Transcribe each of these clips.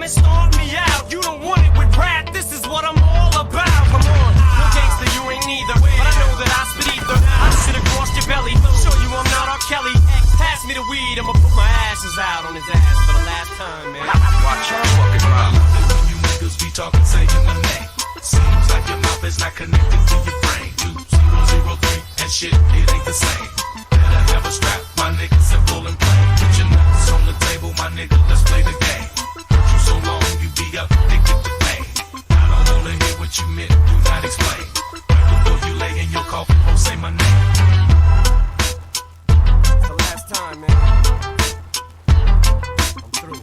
to stomp me out. You don't want it with rap, this is what I'm all about. Come on, no gangster, you ain't neither. But I know that I spit ether. I sit across your belly, show you I'm not R. Kelly. Pass me the weed, I'ma put my ashes out on his ass for the last time, man. Watch your fucking mouth. When you niggas be talking, saying my name. Seems like your mouth is not connected to your brain. 2003 and shit, it ain't the same. Better have a strap, my nigga, simple and plain. Put your nuts on the table, my nigga, let's play the game. Hurt you so long, you be up addicted to pain. I don't wanna hear what you meant, do not explain. Right before you lay in your coffin, oh, say my name. It's the last time, man. I'm through.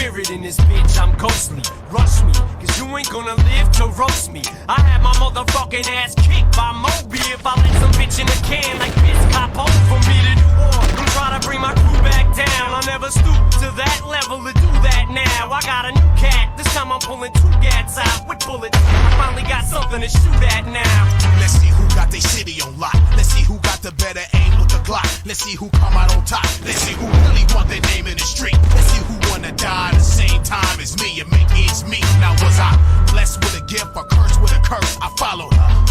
spirit in this bitch, I'm ghostly. Rush me, cause you ain't gonna live to roast me. I had my motherfucking ass kicked by Moby. If I let some bitch in a can like this cop over me to do war, I'm trying to bring my crew back down. I'll never stoop to that level to do that now. I got a new cat, this time I'm pulling 2 gats out with bullets. I finally got something to shoot at now. Let's see who got their city on lock. Let's see who got the better aim with the Glock. Let's see who come out on top. Let's see who really want their name in the street. Let's see who wanna die at the same time as me and make ends meet. Now was I blessed with a gift or cursed with a curse? I followed her.